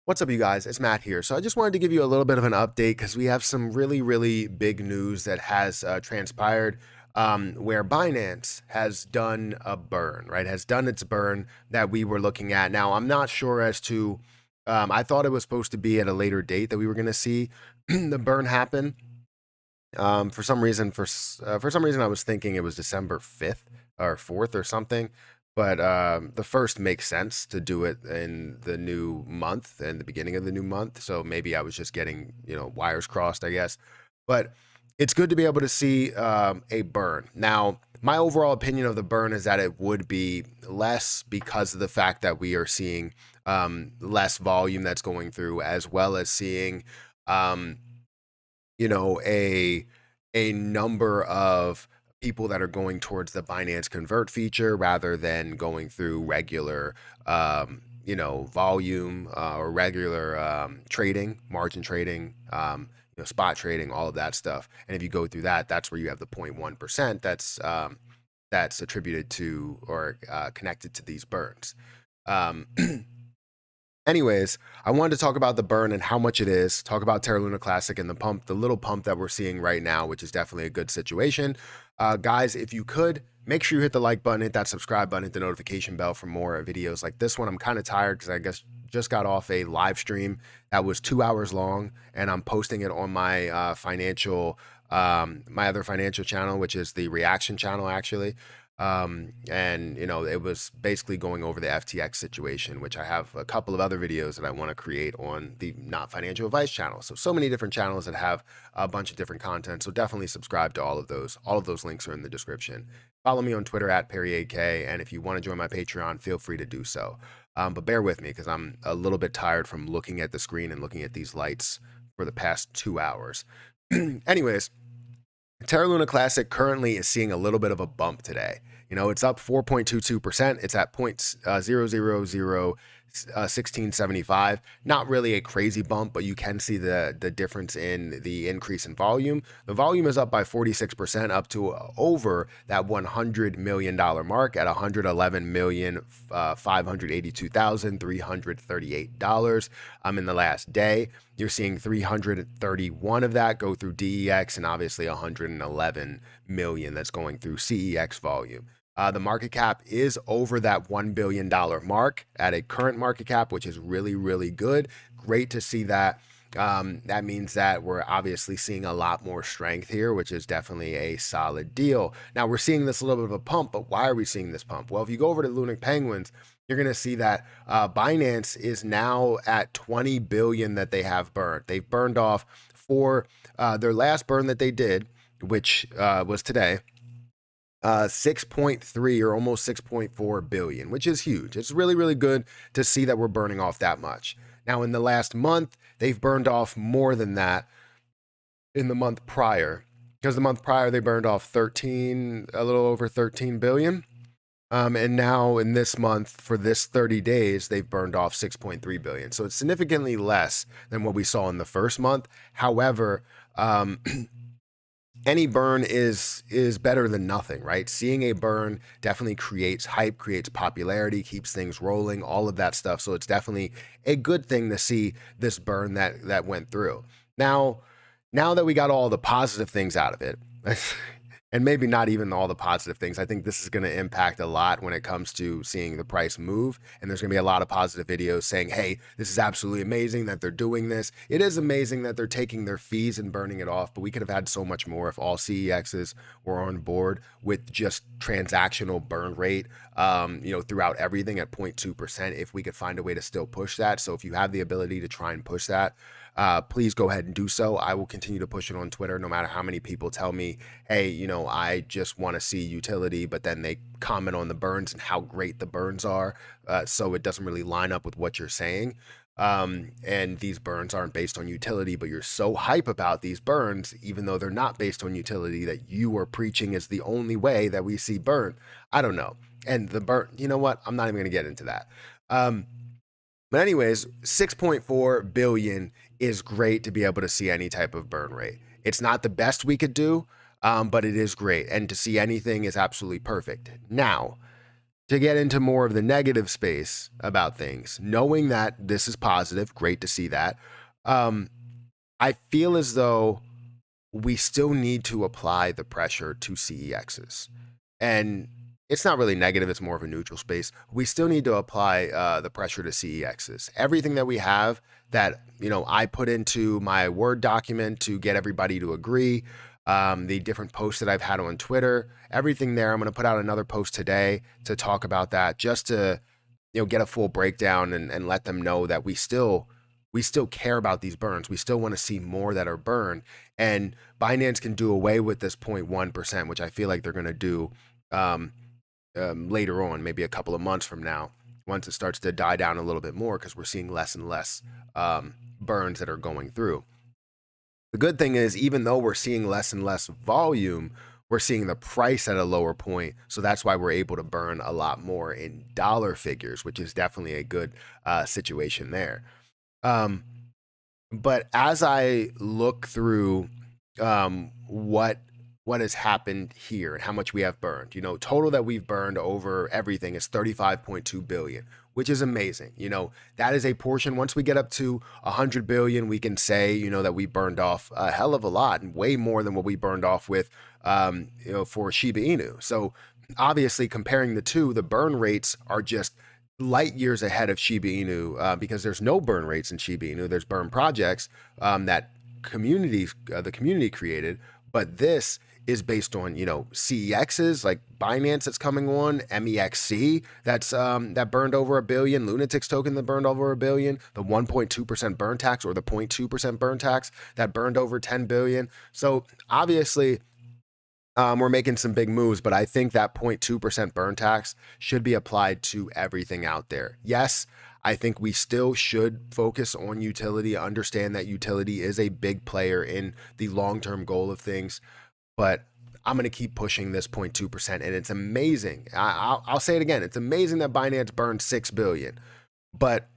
What's up, you guys? It's Matt here. So I just wanted to give you a little bit of an update because we have some really big news that has transpired where Binance has done a burn, right? Has done its burn that we were looking at. Now, I'm not sure as to, I thought it was supposed to be at a later date that we were going to see the burn happen. For some reason, for some reason, I was thinking it was December 5th or 4th or something. But the first makes sense to do it in the new month and the beginning of the new month. So maybe I was just getting wires crossed, I guess. But it's good to be able to see a burn. Now, my overall opinion of the burn is that it would be less because of the fact that we are seeing less volume that's going through, as well as seeing um, a number of people that are going towards the Binance Convert feature rather than going through regular volume or regular trading, margin trading, spot trading, all of that stuff. And if you go through that, that's where you have the 0.1% that's attributed to or connected to these burns. Um, Anyways, I wanted to talk about the burn and how much it is, talk about Terra Luna Classic and the pump, the little pump that we're seeing right now, which is definitely a good situation. Guys, if you could, make sure you hit the like button, hit that subscribe button, hit the notification bell for more videos like this one. I'm kind of tired because I guess just got off a live stream that was 2 hours long, and I'm posting it on my my other financial channel, which is the reaction channel, actually. And it was basically going over the FTX situation, which I have a couple of other videos that I want to create on the Not Financial Advice channel. So many different channels that have a bunch of different content. So definitely subscribe to all of those. All of those links are in the description. Follow me on Twitter at Perry8K, and if you want to join my Patreon, feel free to do so. But bear with me because I'm a little bit tired from looking at the screen and looking at these lights for the past 2 hours. Anyways, Terra Luna Classic currently is seeing a little bit of a bump today. It's up 4.22%. It's at 0.0001675. Not really a crazy bump, but you can see the difference in the increase in volume. The volume is up by 46%, up to over that $100 million mark at $111,582,338 in the last day. You're seeing 331 of that go through DEX and obviously 111 million that's going through CEX volume. The market cap is over that $1 billion mark at a current market cap, which is really good. Great to see that. That means that we're obviously seeing a lot more strength here, which is definitely a solid deal. Now, we're seeing this a little bit of a pump, but why are we seeing this pump? Well, if you go over to Lunar Penguins, you're going to see that Binance is now at 20 billion that they have burned. They've burned off for their last burn that they did, which was today. 6.3 or almost 6.4 billion, which is huge. It's really good to see that we're burning off that much. Now, in the last month, they've burned off more than that in the month prior, because the month prior they burned off a little over 13 billion. And now in this month, for this 30 days, they've burned off 6.3 billion. So it's significantly less than what we saw in the first month. However, any burn is better than nothing, right? Seeing a burn definitely creates hype, creates popularity, keeps things rolling, all of that stuff. So it's definitely a good thing to see this burn that went through. Now that we got all the positive things out of it, and maybe not even all the positive things, I think this is going to impact a lot when it comes to seeing the price move. And there's going to be a lot of positive videos saying, hey, this is absolutely amazing that they're doing this. It is amazing that they're taking their fees and burning it off, but we could have had so much more if all CEXs were on board with just transactional burn rate, throughout everything at 0.2%, if we could find a way to still push that. So if you have the ability to try and push that, please go ahead and do so. I will continue to push it on Twitter no matter how many people tell me, hey, I just want to see utility, but then they comment on the burns and how great the burns are. So it doesn't really line up with what you're saying. And these burns aren't based on utility, but you're so hype about these burns, even though they're not based on utility, that you are preaching is the only way that we see burn. I don't know. And the burn, you know what? I'm not even going to get into that. But anyways, 6.4 billion is great to be able to see any type of burn rate. It's not the best we could do, but it is great. And to see anything is absolutely perfect. Now, to get into more of the negative space about things, knowing that this is positive, great to see that. Um, I feel as though we still need to apply the pressure to CEXs. And it's not really negative, it's more of a neutral space. We still need to apply the pressure to CEXs. Everything that we have that, I put into my Word document to get everybody to agree, the different posts that I've had on Twitter, everything there. I'm going to put out another post today to talk about that, just to get a full breakdown and let them know that we still care about these burns. We still want to see more that are burned. And Binance can do away with this 0.1%, which I feel like they're going to do um, later on, maybe a couple of months from now, once it starts to die down a little bit more, because we're seeing less and less burns that are going through. The good thing is, even though we're seeing less and less volume, we're seeing the price at a lower point. So that's why we're able to burn a lot more in dollar figures, which is definitely a good situation there. Um, but as I look through what has happened here and how much we have burned, total that we've burned over everything is 35.2 billion, which is amazing. That is a portion. Once we get up to 100 billion, we can say, that we burned off a hell of a lot, and way more than what we burned off with, for Shiba Inu. So obviously, comparing the two, the burn rates are just light years ahead of Shiba Inu, because there's no burn rates in Shiba Inu. There's burn projects that the community created, but this is based on CEXs like Binance that's coming on, MEXC that burned over a billion, Lunatics token that burned over a billion, the 1.2% burn tax or the 0.2% burn tax that burned over 10 billion. So obviously, we're making some big moves, but I think that 0.2% burn tax should be applied to everything out there. Yes, I think we still should focus on utility, understand that utility is a big player in the long term goal of things, but I'm going to keep pushing this 0.2%. And it's amazing. I'll say it again. It's amazing that Binance burned 6 billion. But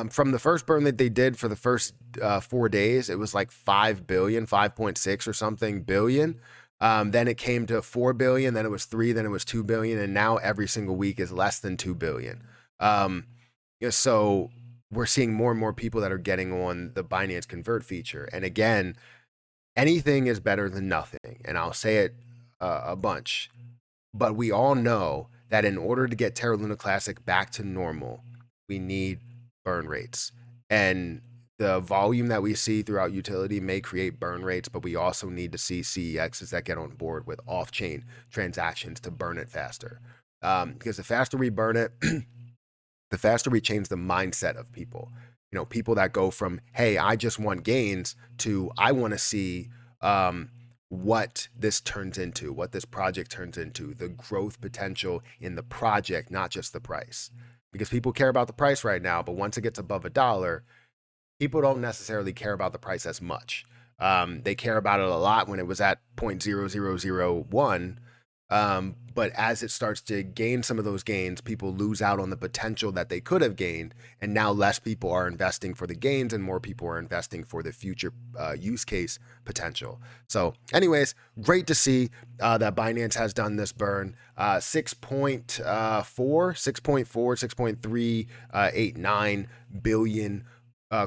from the first burn that they did for the first 4 days, it was like 5 billion, 5.6 or something billion. Then it came to 4 billion, then it was 3, then it was 2 billion, and now every single week is less than 2 billion. So we're seeing more and more people that are getting on the Binance Convert feature. And again, anything is better than nothing. And I'll say it a bunch, but we all know that in order to get Terra Luna Classic back to normal, we need burn rates. And the volume that we see throughout utility may create burn rates, but we also need to see CEXs that get on board with off chain transactions to burn it faster. Because the faster we burn it, the faster we change the mindset of people. People that go from, hey, I just want gains, to I want to see what this turns into, what this project turns into, the growth potential in the project, not just the price. Because people care about the price right now, but once it gets above $1, people don't necessarily care about the price as much. They care about it a lot when it was at 0.0001. But as it starts to gain some of those gains, people lose out on the potential that they could have gained. And now less people are investing for the gains and more people are investing for the future use case potential. So anyways, great to see that Binance has done this burn. 6.4, 6.389 billion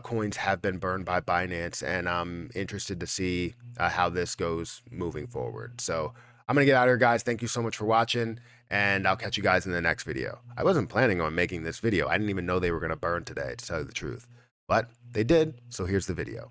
coins have been burned by Binance, and I'm interested to see how this goes moving forward. So I'm gonna get out of here, guys. Thank you so much for watching, and I'll catch you guys in the next video. I wasn't planning on making this video. I didn't even know they were gonna burn today, to tell you the truth, but they did. So here's the video.